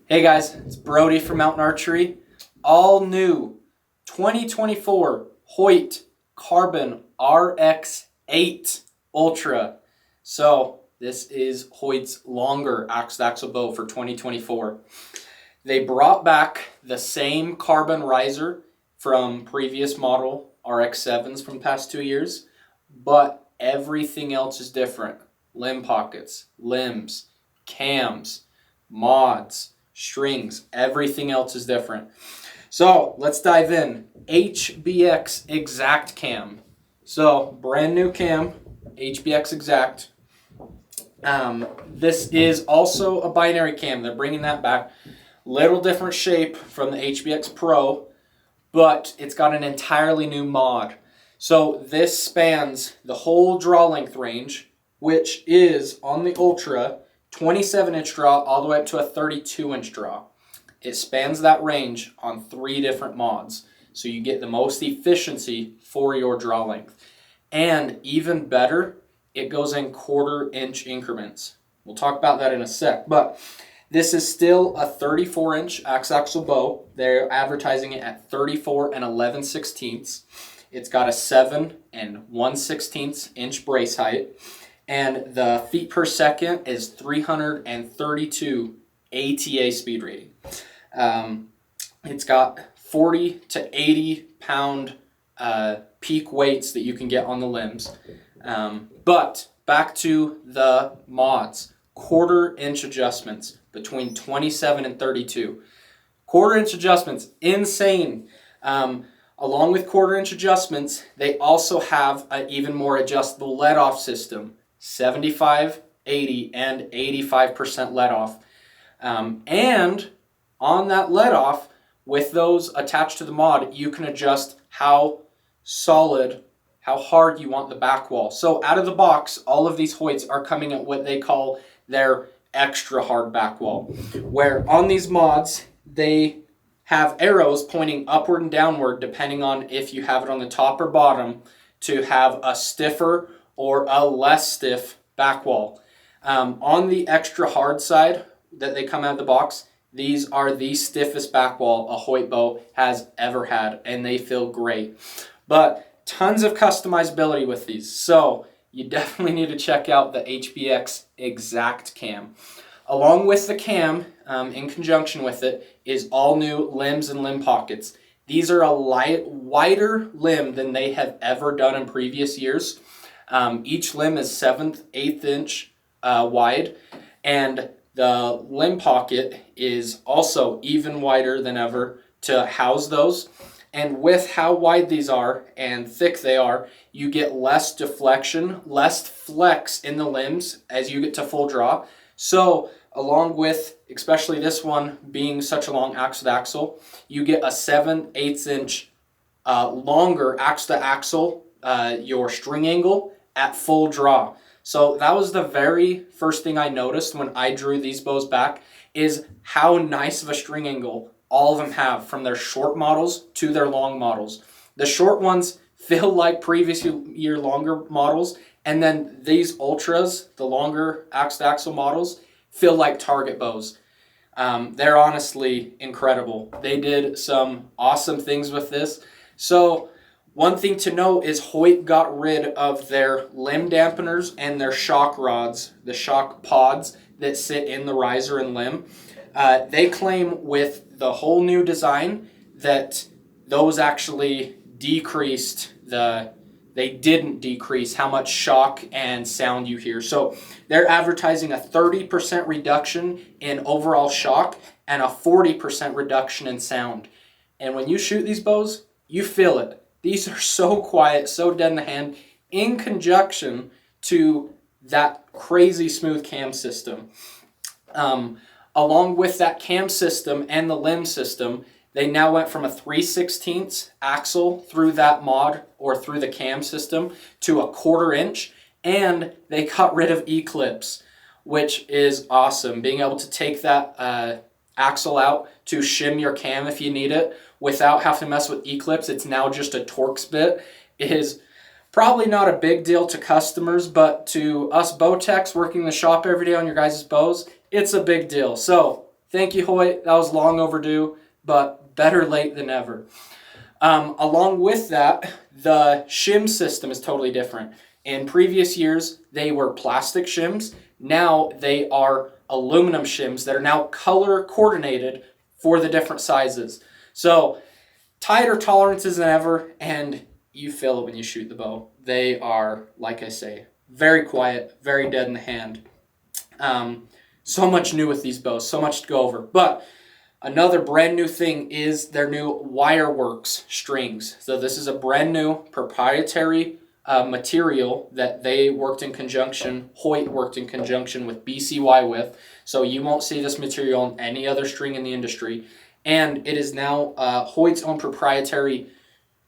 Hey guys, it's Brody from Mountain Archery. All new 2024 Hoyt Carbon RX-8 Ultra. So this is Hoyt's longer axle bow for 2024. They brought back the same carbon riser from previous model RX-7s from the past 2 years, but everything else is different. Limb pockets, limbs, cams, mods, strings, everything else is different. So let's dive in. HBX Exact Cam. So brand new cam, HBX Exact. This is also a binary cam. They're bringing that back. Little different shape from the HBX Pro, but it's got an entirely new mod. So this spans the whole draw length range, which is on the Ultra 27-inch draw all the way up to a 32-inch draw. It spans that range on 3 different mods, so you get the most efficiency for your draw length. And even better, it goes in 1/4-inch increments. We'll talk about that in a sec, but this is still a 34-inch axle bow. They're advertising it at 34 and 11/16. It's got a 7 and 1/16 inch brace height, and the feet per second is 332 ATA speed rating. It's got 40 to 80 pound peak weights that you can get on the limbs. But back to the mods. 1/4-inch adjustments between 27 and 32. 1/4-inch adjustments, insane. Along with 1/4-inch adjustments, they also have an even more adjustable let-off system. 75, 80, and 85% let-off. And on that let-off, with those attached to the mod, you can adjust how solid, how hard you want the back wall. So out of the box, all of these Hoyts are coming at what they call their extra hard back wall, where on these mods, they have arrows pointing upward and downward depending on if you have it on the top or bottom to have a stiffer or a less stiff back wall. On the extra hard side that they come out of the box, these are the stiffest back wall a Hoyt bow has ever had, and they feel great. But tons of customizability with these, so you definitely need to check out the HBX Exact Cam. Along with the cam, in conjunction with it, is all new limbs and limb pockets. These are a wider limb than they have ever done in previous years. Each limb is 7th, 8th inch wide, and the limb pocket is also even wider than ever to house those. And with how wide these are and thick they are, you get less deflection, less flex in the limbs as you get to full draw. So along with, especially this one being such a long axle to axle, you get a 7/8 inch longer axle to axle, your string angle at full draw. So that was the very first thing I noticed when I drew these bows back, is how nice of a string angle all of them have, from their short models to their long models. The short ones feel like previous year longer models, and then these Ultras, the longer axle models, feel like target bows. They're honestly incredible. They did some awesome things with this. So one thing to note is Hoyt got rid of their limb dampeners and their shock rods, the shock pods that sit in the riser and limb. They claim with the whole new design that those actually didn't decrease how much shock and sound you hear. So they're advertising a 30% reduction in overall shock and a 40% reduction in sound. And when you shoot these bows, you feel it. These are so quiet, so dead in the hand, in conjunction to that crazy smooth cam system. Along with that cam system and the limb system, they now went from a 3/16 axle through that mod or through the cam system to a 1/4-inch, and they got rid of E-clips, which is awesome. Being able to take that axle out to shim your cam if you need it without having to mess with E-clips. It's now just a Torx bit. It is probably not a big deal to customers, but to us bow techs working in the shop every day on your guys' bows, it's a big deal. So Thank you, Hoyt. That was long overdue, but better late than never. Along with that, the shim system is totally different. In previous years, they were plastic shims. Now they are aluminum shims that are now color coordinated for the different sizes. So tighter tolerances than ever, and you feel it when you shoot the bow. They are, like I say, very quiet, very dead in the hand. So much new with these bows, so much to go over. But another brand new thing is their new Wireworks strings. So this is a brand new proprietary material that they worked in conjunction, Hoyt worked in conjunction with BCY with. So you won't see this material on any other string in the industry. And it is now Hoyt's own proprietary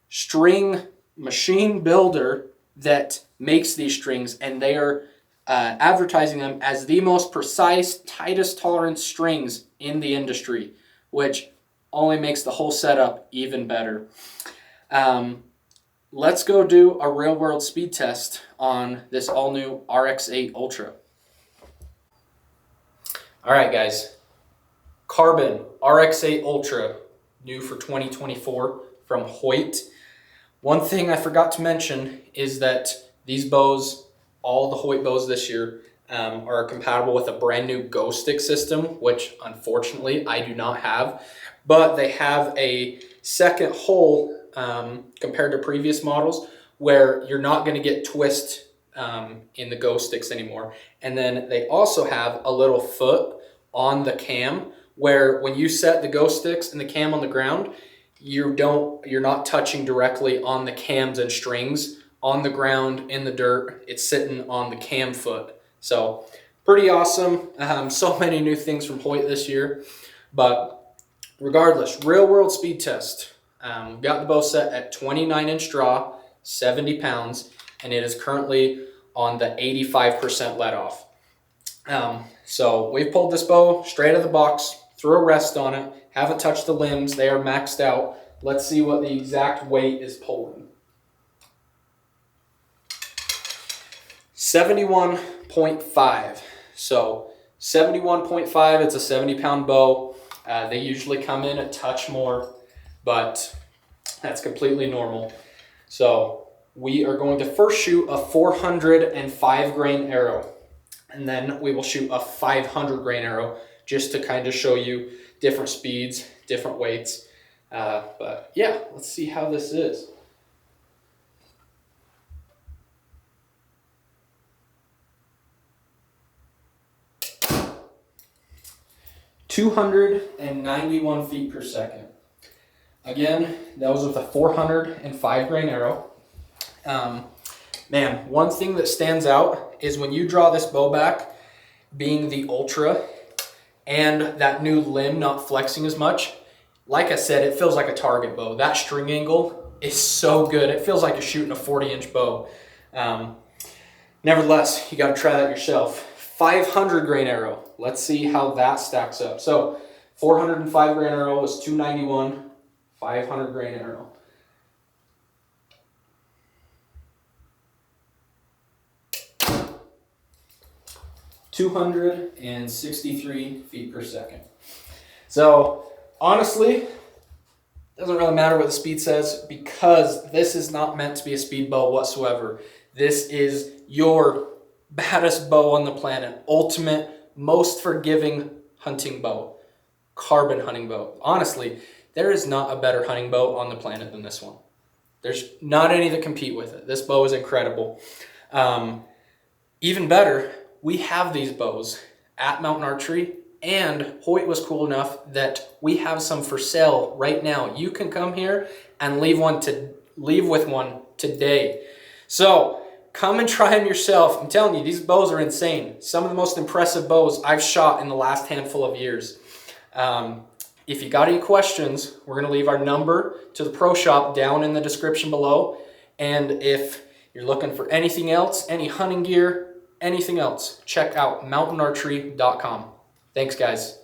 string machine builder that makes these strings, and they are advertising them as the most precise, tightest tolerance strings in the industry, which only makes the whole setup even better. Let's go do a real-world speed test on this all-new RX-8 Ultra. All right, guys. Carbon RX-8 Ultra, new for 2024 from Hoyt. One thing I forgot to mention is that these bows, all the Hoyt bows this year, are compatible with a brand new Go Stick system, which unfortunately I do not have. But they have a second hole compared to previous models where you're not going to get twist in the Go Sticks anymore. And then they also have a little foot on the cam where when you set the Go Sticks and the cam on the ground, you're not touching directly on the cams and strings on the ground in the dirt. It's sitting on the cam foot. So pretty awesome. So many new things from Hoyt this year. But regardless, real world speed test. Got the bow set at 29-inch draw, 70 pounds, and it is currently on the 85% let off. So we've pulled this bow straight out of the box, threw a rest on it, haven't touched the limbs, they are maxed out. Let's see what the exact weight is pulling. 71.5. So 71.5, it's a 70-pound bow. They usually come in a touch more, but that's completely normal. So we are going to first shoot a 405 grain arrow, and then we will shoot a 500 grain arrow just to kind of show you different speeds, different weights. But yeah, let's see how this is. (291 feet per second). Again, that was with a 405 grain arrow. Man, one thing that stands out is when you draw this bow back, being the Ultra, and that new limb not flexing as much, like I said, it feels like a target bow. That string angle is so good. It feels like you're shooting a 40-inch bow. Nevertheless, you got to try that yourself. 500 grain arrow. Let's see how that stacks up. So 405 grain arrow was 291. 500 grain arrow. (263 feet per second). So honestly, doesn't really matter what the speed says because this is not meant to be a speed bow whatsoever. This is your baddest bow on the planet, ultimate, most forgiving hunting bow, carbon hunting bow. Honestly, there is not a better hunting bow on the planet than this one. There's not any that compete with it. This bow is incredible. Even better, we have these bows at Mountain Archery, and Hoyt was cool enough that we have some for sale right now. You can come here and leave with one today. So come and try them yourself. I'm telling you, these bows are insane. Some of the most impressive bows I've shot in the last handful of years. If you got any questions, we're going to leave our number to the pro shop down in the description below. And if you're looking for anything else, any hunting gear, anything else, check out mountainarchery.com. Thanks, guys.